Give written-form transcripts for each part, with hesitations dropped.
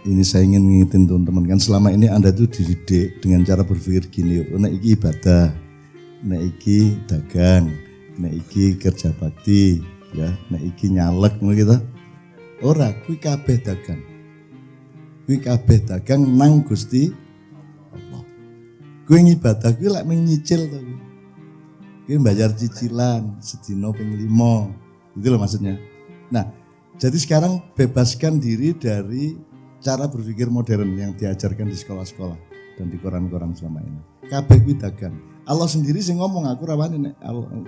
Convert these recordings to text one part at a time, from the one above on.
ini saya ingin ngingetin teman-teman kan selama ini Anda tuh dididik dengan cara berpikir gini, nek iki ibadah, nek iki dagang, nek iki kerja bakti, ya, nek iki nyalek ngono gitu. Ora, kuwi kabeh dagang. Kuwi kabeh dagang nang Gusti Allah. Kuwi ibadah kuwi lek nyicil to kuwi. Kuwi bayar cicilan sedina ping 5. Itu loh maksudnya. Nah, jadi sekarang bebaskan diri dari cara berpikir modern yang diajarkan di sekolah-sekolah dan di koran-koran selama ini. Kabeh kuwi dagang. Allah sendiri sing ngomong, aku rawani nek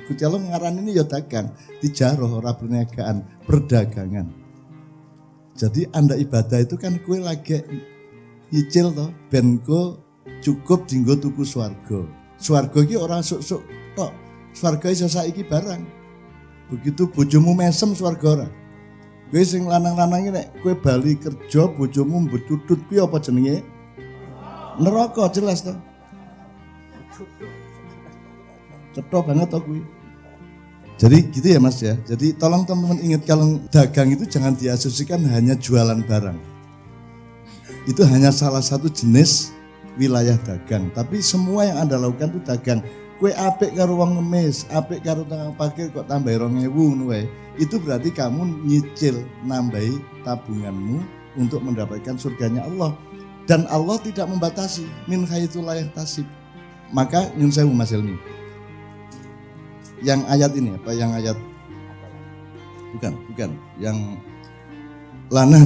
Gusti Allah ngarani ini ya dagang, tijaroh ora perniagaan, perdagangan. Jadi Anda ibadah itu kan kue lagi nyicil to, ben ko cukup dinggo tuku swarga. Swarga iki ora sok-sok tok. Swarga iso saiki barang. Begitu bojomu mesem swarga ora. Kowe sing lanang-lanang iki nek kowe bali kerja bojomu mbecudut kuwi apa jenenge? Neraka jelas to. Cetha banget to kuwi. Jadi gitu ya Mas ya. Jadi tolong teman-teman ingat kalau dagang itu jangan diasumsikan hanya jualan barang. Itu hanya salah satu jenis wilayah dagang. Tapi semua yang Anda lakukan itu dagang. Kue apik karo wong ngemis, apik karo tukang parkir kok tambah 2.000 ngono wae. Itu berarti kamu nyicil nambahi tabunganmu untuk mendapatkan surganya Allah. Dan Allah tidak membatasi min haitsu la yahtasib. Maka nyun sewu Mas Helmi. Yang ayat ini apa yang ayat bukan yang lanah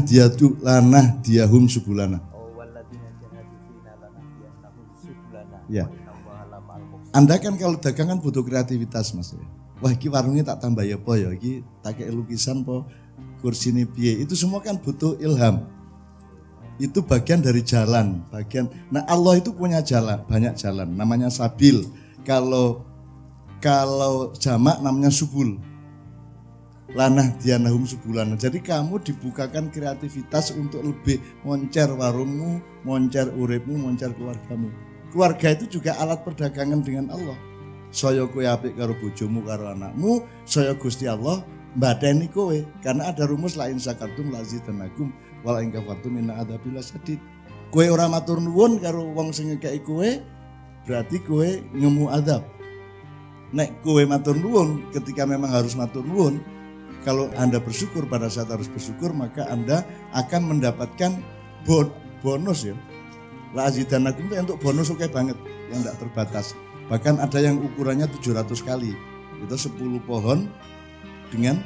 diahum subulana. Ya. Anda kan kalau dagang kan butuh kreativitas Mas. Wah iki warungnya tak tambah ya apa ya, iki tak kei lukisan po kursine piye. Itu semua kan butuh ilham. Itu bagian dari jalan, bagian. Nah Allah itu punya jalan, banyak jalan. Namanya sabil. Kalau jamak namanya subul. Lanah dianahum subulan. Jadi kamu dibukakan kreativitas untuk lebih moncer warungmu, moncer uripmu, moncer keluargamu. Keluarga itu juga alat perdagangan dengan Allah. Saya kowe apik karo bojomu karo anakmu, saya Gusti Allah mbadani kowe karena ada rumus lain zakartum lazidanakum wal in kafartum inna adzabil sadid. Kowe ora matur nuwun karo wong sing ngekeki kowe, berarti kowe ngemu adab. Nek kowe matur nuwun ketika memang harus matur nuwun, kalau Anda bersyukur pada saat harus bersyukur maka Anda akan mendapatkan bonus ya. Lazidanakum itu untuk bonus oke banget yang tidak terbatas. Bahkan ada yang ukurannya 700 kali. Itu 10 pohon dengan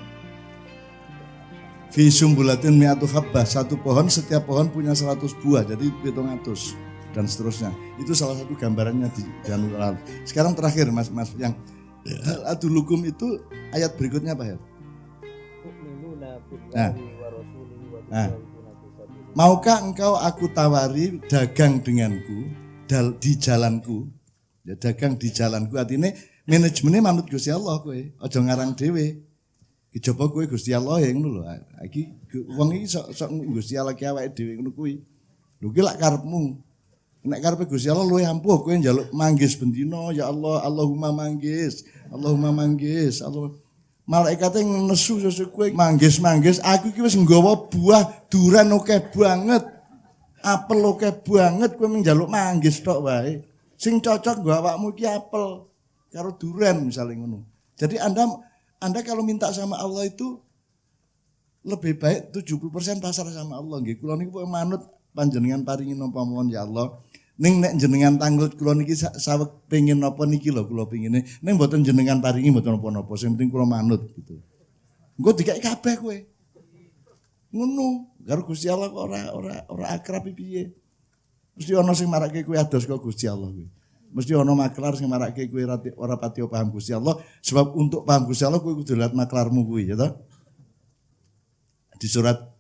fi sumbulatin mi'atu habbah. Satu pohon, setiap pohon punya 100 buah. Jadi 700 dan seterusnya. Itu salah satu gambarannya di Janurul. Sekarang terakhir Mas yang adulukum itu ayat berikutnya apa ya? Nah. Maukah engkau aku tawari dagang denganku di jalanku? Ya dagang di jalanku artinya manajemennya manut Gusti Allah kowe, aja ngarang dhewe. Kejaba kowe Gusti Allah ya ngono lho. Iki wong iki sok Gusti Allah ki awake dhewe ngono kuwi. Lho ki lak karepmu. Nek karepe Gusti Allah luwih ampuh kowe njaluk manggis bendina ya Allah, Allahumma manggis, Allahumma manggis, Allah. Malaikate nesu susu kowe manggis, aku iki wis nggawa buah duren akeh banget. Apel akeh banget kowe njaluk manggis tok wae. Sing cocok nggo awakmu iki apel karo duren misalnya ngono. Jadi Anda kalau minta sama Allah itu lebih baik 70% pasrah sama Allah nggih. Kula niku manut panjenengan paringi napa mawon ya Allah. Ning nek jenengan tanglet kula niki saweg pengin napa niki lho kula pengine. Ning mboten jenengan paringi mboten napa-napa, sing penting kula manut gitu. Engko dikai kabeh kowe. Ngono, karo Gusti Allah kok ora akrab piye. Mesti ana sing marake kowe ados karo Gusti Allah kuwi. Mesti ana maklar sing marake kowe ora pati paham Gusti Allah, sebab untuk paham Gusti Allah kowe kudu lihat maklarmu kuwi ya toh. Di surat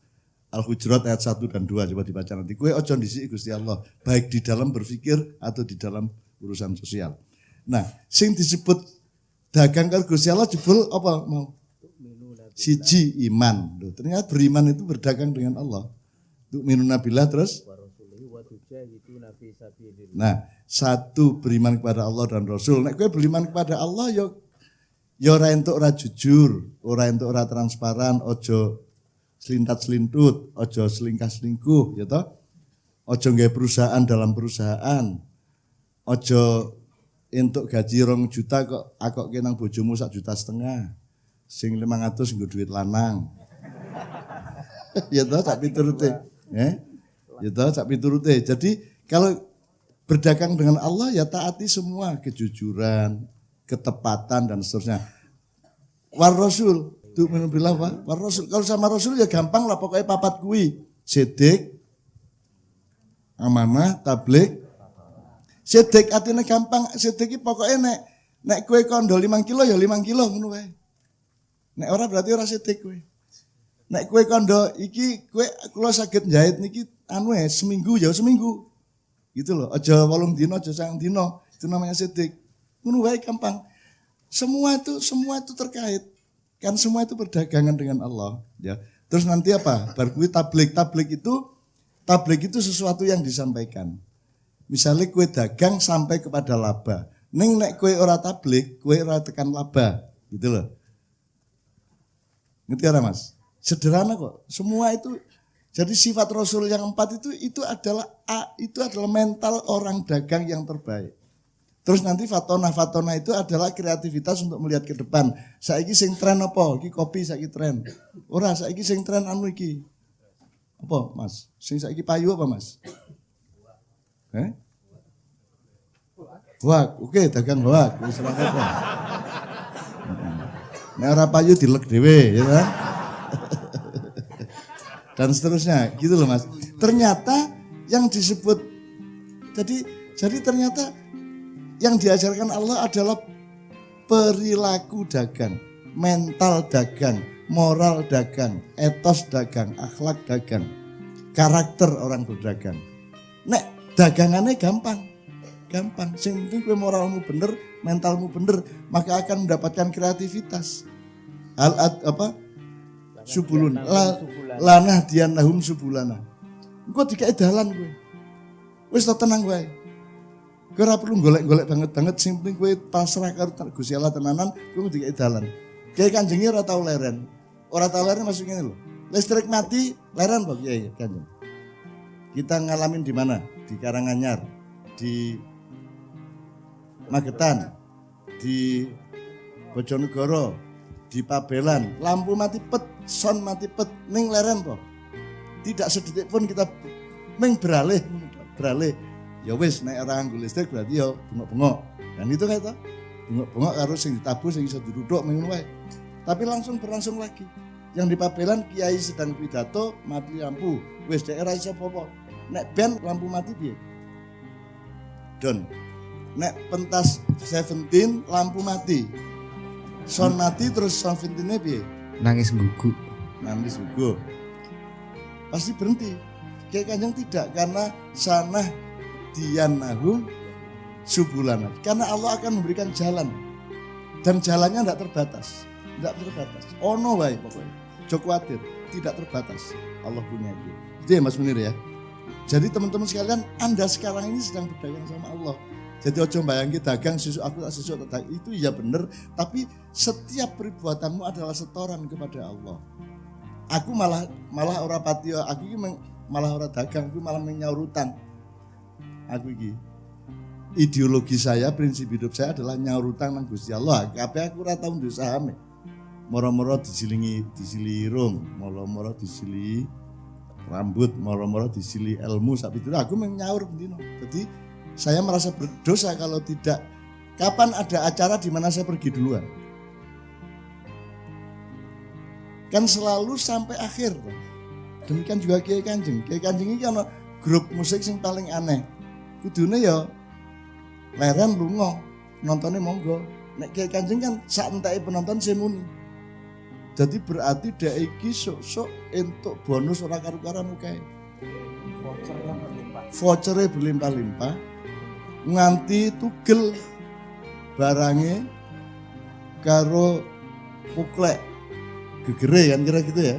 Al-Hujurat ayat 1 dan 2 coba dibaca nanti. Kowe aja ndisiki Gusti Allah, baik di dalam berpikir atau di dalam urusan sosial. Nah, sing disebut dagang karo Gusti Allah jebul apa mau? Siji iman. Loh, ternyata beriman itu berdagang dengan Allah. Tu'minuna billah terus? Nah, satu beriman kepada Allah dan Rasul. Nek kowe beriman kepada Allah ya ora entuk ora jujur, ora entuk ora transparan, ojo selintat-selintut, ojo selingkah-selingkuh, ya toh. Ojo nggawe perusahaan dalam perusahaan. Ojo entuk gaji 2 juta kok akokke nang bojomu 1,5 juta. Sing 500 nggo duit lanang. Ya toh sak piturute. Ya toh sak piturute. Jadi kalau berdagang dengan Allah ya taati semua kejujuran, ketepatan dan seterusnya. War Rasul, tuh bilang apa? War Rasul. Kalau sama Rasul ya gampang lah pokoknya papat kuwi. Sidik, amanah, tabligh. Sidik artinya gampang. Sidik iki pokoknya nek kowe kondo 5 kilo ya 5 kilo ngono wae. Nek ora berarti ora sidik kowe. Nek kowe kondo iki kowe kula saged njahit niki seminggu ya seminggu. Gitu loh. Aja 8 dino, aja 9 dino. Itu namanya sidik. Ngono wae gampang. Semua itu terkait. Kan semua itu perdagangan dengan Allah, ya. Terus nanti apa? Bar kuwi tabligh itu sesuatu yang disampaikan. Misalnya kue dagang sampai kepada laba. Ning nek kue ora tabligh, kue ora tekan laba, gitu loh. Ngerti ora Mas? Sederhana kok. Semua itu jadi sifat Rasul yang 4 itu adalah mental orang dagang yang terbaik. Terus nanti fatona itu adalah kreativitas untuk melihat ke depan. Saiki sing tren apa? Iki kopi saiki tren. Ora saiki sing tren anu iki. Apa, Mas? Sing saiki payu apa, Mas? Wah, oke dagang wah, wis ora apa. Nek ora payu dilek dhewe, ya kan? Dan seterusnya, gitu loh Mas. Ternyata yang disebut jadi ternyata yang diajarkan Allah adalah perilaku dagang, mental dagang, moral dagang, etos dagang, akhlak dagang, karakter orang berdagang. Nek dagangannya gampang. Sing penting kowe moralmu bener, mentalmu bener, maka akan mendapatkan kreativitas. Subulun lanah dian lahum subulana. Engko dikek dalan kowe. Wis tenang wae. Kowe ora perlu golek-golek banget sing penting kowe pasrah karo Gusti Allah tenanan, kowe dikek dalan. Kiai Kanjeng ora tau leren. Ora tau leren maksud ngene lho. Listrik mati, leren kok Kiai Kanjeng. Kita ngalamin di mana? Di Karanganyar, di Magetan, di Bojonegoro, di Pabelan, lampu mati pet, son mati pet, ning leren kok. Tidak sedetik pun kita beralih. Ya wis nek ora nganggo listrik berarti ya bengok-bengok. Dan itu kata bengok-bengok karo sing ditabuh sing iso duduk ngono wae. Tapi berlangsung lagi. Yang di Pabelan kiai sedang pidato mati lampu. Wis daerah iso apa-apa. Nek ben lampu mati piye? Don. Nek pentas 17 lampu mati. Son mati terus son 17-ne piye? Nangis gugu. Pasti berhenti. Kiai Kanjeng tidak, karena sanah diyanahum subulana. Karena Allah akan memberikan jalan. Dan jalannya tidak terbatas. Ono wae pokoknya. Jok kuatir, tidak terbatas. Allah punya itu. Itu ya Mas Munir ya. Jadi teman-teman sekalian, Anda sekarang ini sedang berdagang sama Allah. Jadi ojo bayangin dagang aku tak sesuatu itu ya benar, tapi setiap perbuatanmu adalah setoran kepada Allah. Aku malah ora patio, aku iki malah ora dagang, aku malah menyaur utang. Aku iki ideologi saya, prinsip hidup saya adalah nyaur utang nang Gusti Allah. Kabeh aku ora tau nduk saham. Moro-moro disili irung, moro-moro disili rambut, moro-moro disili ilmu sak piturut aku menyaur bendino. Jadi saya merasa berdosa kalau tidak. Kapan ada acara di mana saya pergi duluan? Kan selalu sampai akhir. Demikian juga Kiai Kanjeng. Kiai Kanjeng ini kan grup musik yang paling aneh. Kudune ya leren lunga, nontonnya monggo. Nek Kiai Kanjeng kan sak enteke penonton semuni. Jadi berarti dhek iki sok-sok entuk bonus ora karu-karan kae. Vouchernya berlimpah-limpah. Nganti tugel barangnya karo puklek gegere kan kira gitu ya.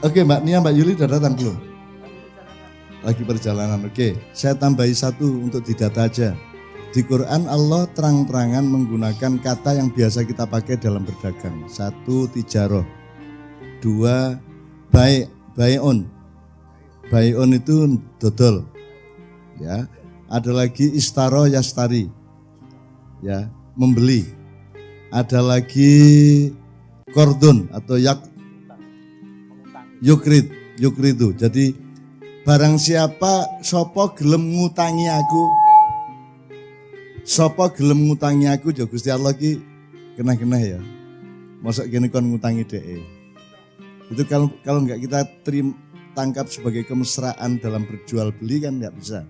Oke Mbak Nia, Mbak Yuli udah datang belum? Lagi perjalanan. Oke, saya tambahi satu untuk didata aja. Di Quran Allah terang-terangan menggunakan kata yang biasa kita pakai dalam berdagang. Satu tijaroh. Dua, buy-on itu dodol. Ya. Ada lagi istaro yastari. Ya, membeli. Ada lagi kordon atau yukridu. Jadi barang siapa sopo gelem ngutangi aku ya Gusti Allah ki kena ya. Mosok kene kon ngutangi dhek. Itu kalau enggak kita tangkap sebagai kemesraan dalam berjual beli kan enggak bisa.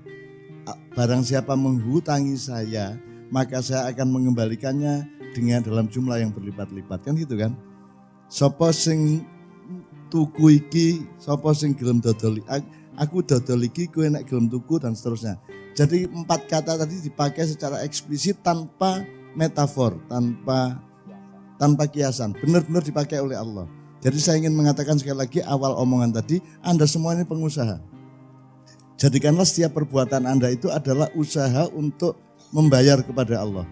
Barang siapa menghutangi saya, maka saya akan mengembalikannya dengan dalam jumlah yang berlipat-lipat, kan gitu kan. Sopo sing tuku iki, sopo sing gelem dodol, aku dodol iki, kowe nek gelem tuku dan seterusnya. Jadi 4 kata tadi dipakai secara eksplisit tanpa metafor, tanpa kiasan, benar-benar dipakai oleh Allah. Jadi saya ingin mengatakan sekali lagi awal omongan tadi, Anda semua ini pengusaha. Jadikanlah setiap perbuatan Anda itu adalah usaha untuk membayar kepada Allah.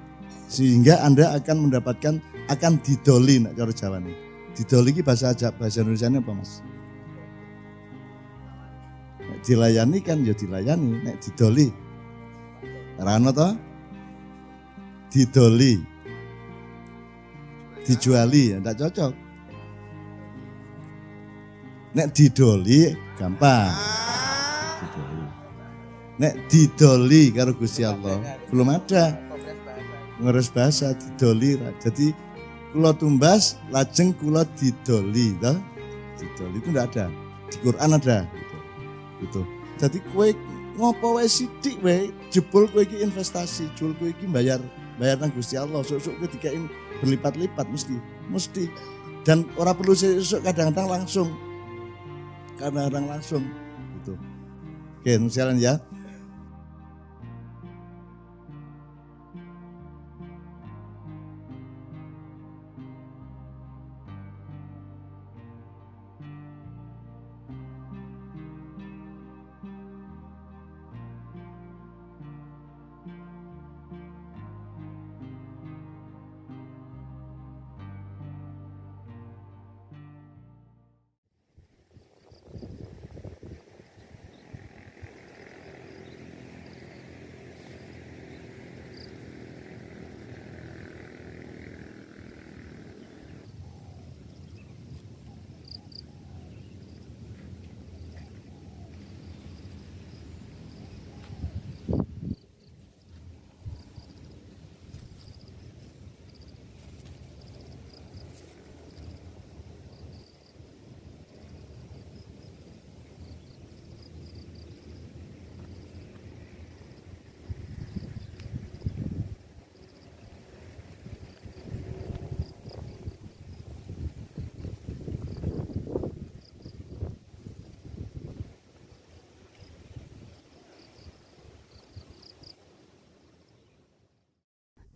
Sehingga Anda akan mendapatkan, akan didoli, nak cara Jawa nih. Didoli ini bahasa Indonesianya apa Mas? Nek dilayani kan ya dilayani, nek didoli. Rano toh? Didoli. Dijuali, ya enggak cocok. Nek didoli gampang. Nek didoli karo Gusti Allah belum ada. Ngurus bahasa didoli. Jadi kula tumbas lajeng kula didoli toh. Didoli itu enggak ada. Di Quran ada gitu. Jadi kowe ngopo wae sithik wae jebul kowe iki investasi, jebul kowe iki bayar nang Gusti Allah. Sok-sok kowe dikain berlipat-lipat mesti. Dan ora perlu sesuk kadang-kadang langsung. Kadang-kadang langsung gitu. Oke, misalnya ya.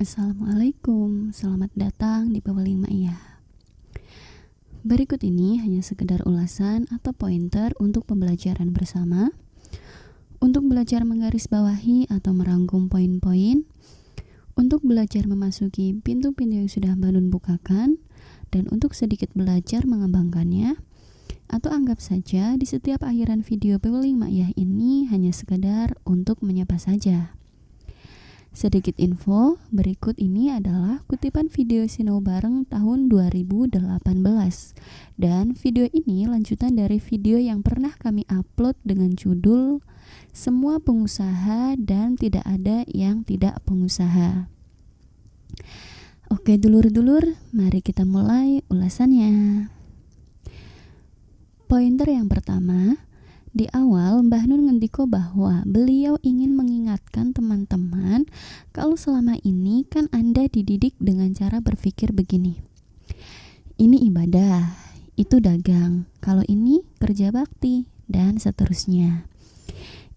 Assalamualaikum, selamat datang di Peweling Ma'iyah. Berikut ini hanya sekedar ulasan atau pointer untuk pembelajaran bersama, untuk belajar menggarisbawahi atau merangkum poin-poin, untuk belajar memasuki pintu-pintu yang sudah Mbak Nun bukakan, dan untuk sedikit belajar mengembangkannya, atau anggap saja di setiap akhiran video Peweling Ma'iyah ini hanya sekedar untuk menyapa saja. Sedikit info, berikut ini adalah kutipan video Sinau Bareng tahun 2018. Dan video ini lanjutan dari video yang pernah kami upload dengan judul Semua Pengusaha dan Tidak Ada Yang Tidak Pengusaha. Oke dulur-dulur, mari kita mulai ulasannya. Pointer yang pertama, di awal Mbah Nun ngendiko bahwa beliau ingin mengingatkan teman-teman kalau selama ini kan Anda dididik dengan cara berpikir begini. Ini ibadah, itu dagang, kalau ini kerja bakti, dan seterusnya.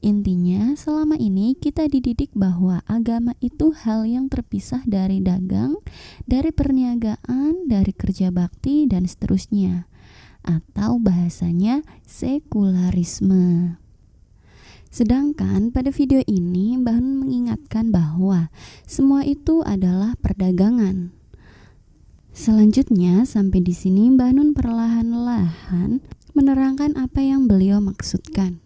Intinya selama ini kita dididik bahwa agama itu hal yang terpisah dari dagang, dari perniagaan, dari kerja bakti, dan seterusnya. Atau bahasanya sekularisme. Sedangkan pada video ini Mbah Nun mengingatkan bahwa semua itu adalah perdagangan. Selanjutnya sampai di sini Mbah Nun perlahan-lahan menerangkan apa yang beliau maksudkan.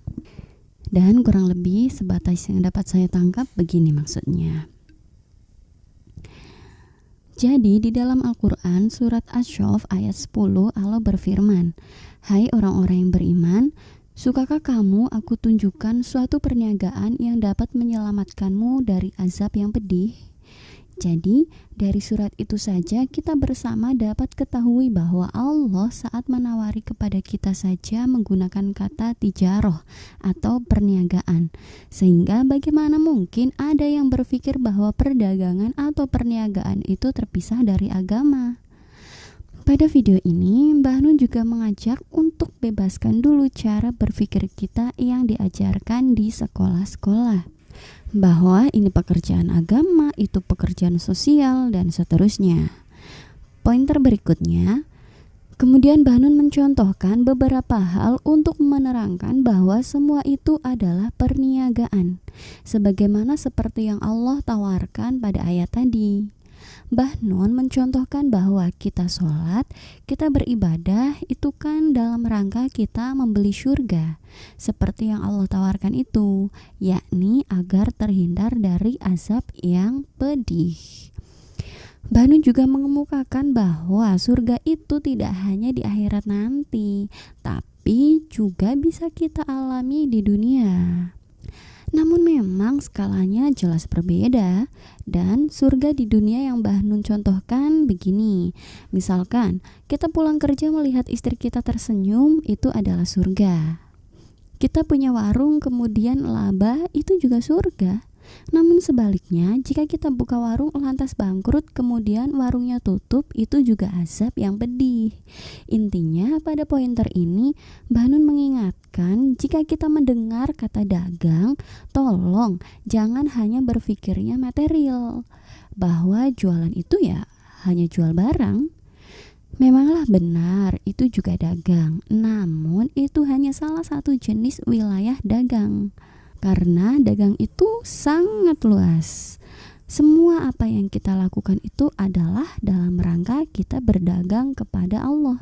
Dan kurang lebih sebatas yang dapat saya tangkap begini maksudnya. Jadi di dalam Al-Quran surat Asy-Syaff ayat 10 Allah berfirman, "Hai orang-orang yang beriman, sukakah kamu aku tunjukkan suatu perniagaan yang dapat menyelamatkanmu dari azab yang pedih?" Jadi dari surat itu saja kita bersama dapat ketahui bahwa Allah saat menawari kepada kita saja menggunakan kata tijaroh atau perniagaan. Sehingga bagaimana mungkin ada yang berpikir bahwa perdagangan atau perniagaan itu terpisah dari agama. Pada video ini Mbah Nun juga mengajak untuk bebaskan dulu cara berpikir kita yang diajarkan di sekolah-sekolah, bahwa ini pekerjaan agama, itu pekerjaan sosial, dan seterusnya. Pointer berikutnya, kemudian Mbah Nun mencontohkan beberapa hal untuk menerangkan bahwa semua itu adalah perniagaan, sebagaimana seperti yang Allah tawarkan pada ayat tadi. Mbah Nun mencontohkan bahwa kita sholat, kita beribadah itu kan dalam rangka kita membeli surga, seperti yang Allah tawarkan itu, yakni agar terhindar dari azab yang pedih. Mbah Nun juga mengemukakan bahwa surga itu tidak hanya di akhirat nanti, tapi juga bisa kita alami di dunia. Namun memang skalanya jelas berbeda, dan surga di dunia yang Mbah Nun contohkan begini. Misalkan kita pulang kerja melihat istri kita tersenyum, itu adalah surga. Kita punya warung kemudian laba, itu juga surga. Namun sebaliknya, jika kita buka warung lantas bangkrut kemudian warungnya tutup, itu juga azab yang pedih. Intinya pada pointer ini Mbah Nun mengingatkan, jika kita mendengar kata dagang, tolong jangan hanya berpikirnya material, bahwa jualan itu ya hanya jual barang. Memanglah benar itu juga dagang, namun itu hanya salah satu jenis wilayah dagang. Karena dagang itu sangat luas. Semua apa yang kita lakukan itu adalah dalam rangka kita berdagang kepada Allah.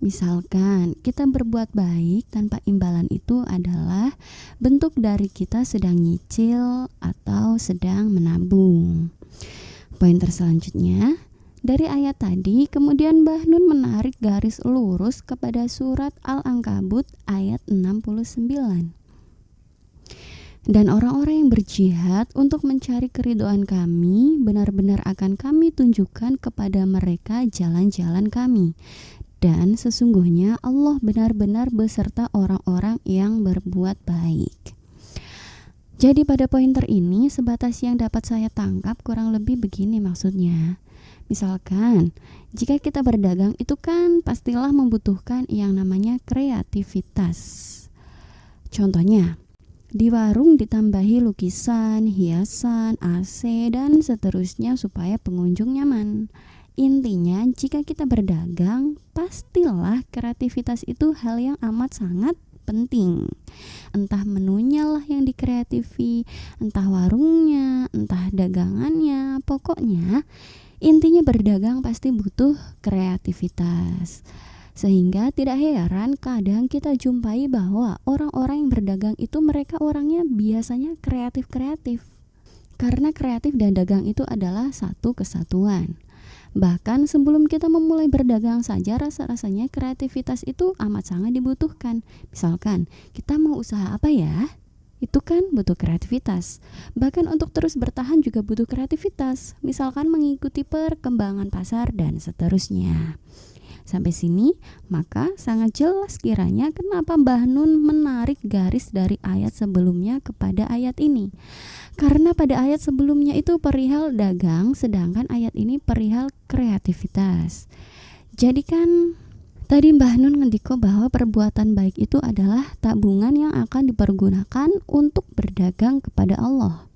Misalkan kita berbuat baik tanpa imbalan, itu adalah bentuk dari kita sedang nyicil atau sedang menabung. Pointer selanjutnya, dari ayat tadi kemudian Mbah Nun menarik garis lurus kepada surat Al-Ankabut ayat 69. Dan orang-orang yang berjihad untuk mencari keridhaan kami, benar-benar akan kami tunjukkan kepada mereka jalan-jalan kami. Dan sesungguhnya Allah benar-benar beserta orang-orang yang berbuat baik. Jadi pada pointer ini sebatas yang dapat saya tangkap kurang lebih begini maksudnya. Misalkan jika kita berdagang itu kan pastilah membutuhkan yang namanya kreativitas. Contohnya, di warung ditambahi lukisan, hiasan, AC, dan seterusnya supaya pengunjung nyaman. Intinya jika kita berdagang, pastilah kreativitas itu hal yang amat sangat penting. Entah menunya lah yang dikreatifi, entah warungnya, entah dagangannya, pokoknya intinya berdagang pasti butuh kreativitas. Sehingga tidak heran kadang kita jumpai bahwa orang-orang yang berdagang itu mereka orangnya biasanya kreatif-kreatif. Karena kreatif dan dagang itu adalah satu kesatuan. Bahkan sebelum kita memulai berdagang saja rasa-rasanya kreativitas itu amat sangat dibutuhkan. Misalkan kita mau usaha apa ya? Itu kan butuh kreativitas. Bahkan untuk terus bertahan juga butuh kreativitas. Misalkan mengikuti perkembangan pasar dan seterusnya. Sampai sini, maka sangat jelas kiranya kenapa Mbah Nun menarik garis dari ayat sebelumnya kepada ayat ini. Karena pada ayat sebelumnya itu perihal dagang, sedangkan ayat ini perihal kreativitas. Jadi kan tadi Mbah Nun ngendiko bahwa perbuatan baik itu adalah tabungan yang akan dipergunakan untuk berdagang kepada Allah.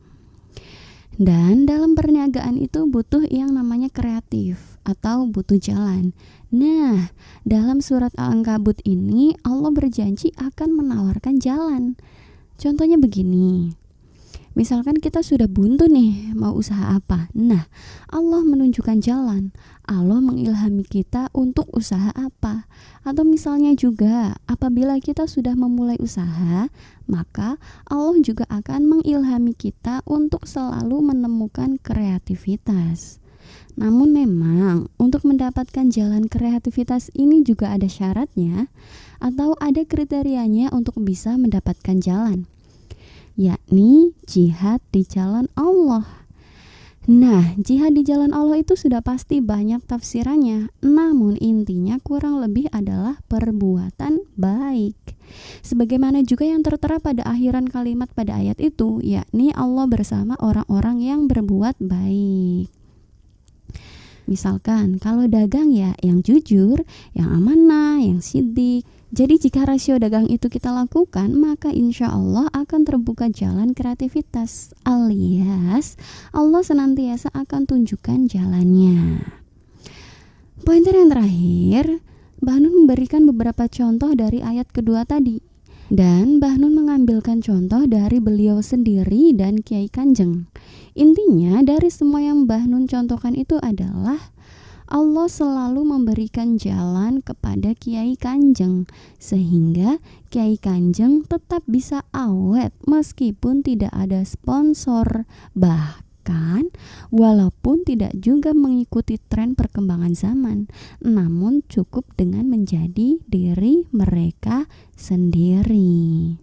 Dan dalam perniagaan itu butuh yang namanya kreatif atau butuh jalan. Nah, dalam surat Al-Ankabut ini Allah berjanji akan menawarkan jalan. Contohnya begini. Misalkan kita sudah buntu nih, mau usaha apa? Nah, Allah menunjukkan jalan. Allah mengilhami kita untuk usaha apa. Atau misalnya juga, apabila kita sudah memulai usaha, maka Allah juga akan mengilhami kita untuk selalu menemukan kreativitas. Namun memang, untuk mendapatkan jalan kreativitas ini juga ada syaratnya atau ada kriterianya untuk bisa mendapatkan jalan, yakni jihad di jalan Allah. Nah, jihad di jalan Allah itu sudah pasti banyak tafsirannya, namun intinya kurang lebih adalah perbuatan baik. Sebagaimana juga yang tertera pada akhiran kalimat pada ayat itu, yakni Allah bersama orang-orang yang berbuat baik. Misalkan kalau dagang ya yang jujur, yang amanah, yang sidik. Jadi jika rasio dagang itu kita lakukan, maka insya Allah akan terbuka jalan kreativitas, alias Allah senantiasa akan tunjukkan jalannya. Pointer yang terakhir, Mbah Nun memberikan beberapa contoh dari ayat kedua tadi. Dan Mbah Nun mengambilkan contoh dari beliau sendiri dan Kiai Kanjeng. Intinya dari semua yang Mbah Nun contohkan itu adalah Allah selalu memberikan jalan kepada Kiai Kanjeng, sehingga Kiai Kanjeng tetap bisa awet meskipun tidak ada sponsor, bahkan walaupun tidak juga mengikuti tren perkembangan zaman, namun cukup dengan menjadi diri mereka sendiri.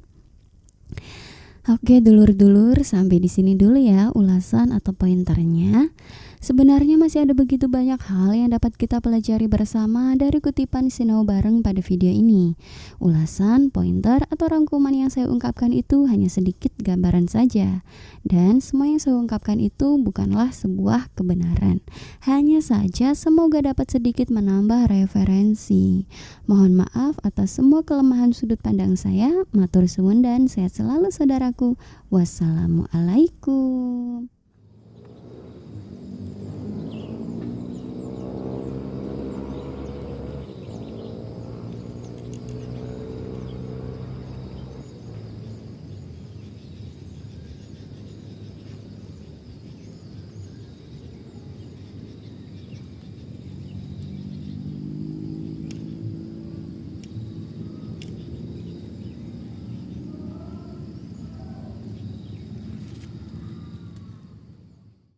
Oke dulur-dulur, sampai di sini dulu ya ulasan atau pointernya. Sebenarnya masih ada begitu banyak hal yang dapat kita pelajari bersama dari kutipan Sinau Bareng pada video ini. Ulasan, pointer, atau rangkuman yang saya ungkapkan itu hanya sedikit gambaran saja. Dan semua yang saya ungkapkan itu bukanlah sebuah kebenaran. Hanya saja semoga dapat sedikit menambah referensi. Mohon maaf atas semua kelemahan sudut pandang saya. Matur suwun dan sehat selalu saudaraku. Wassalamualaikum.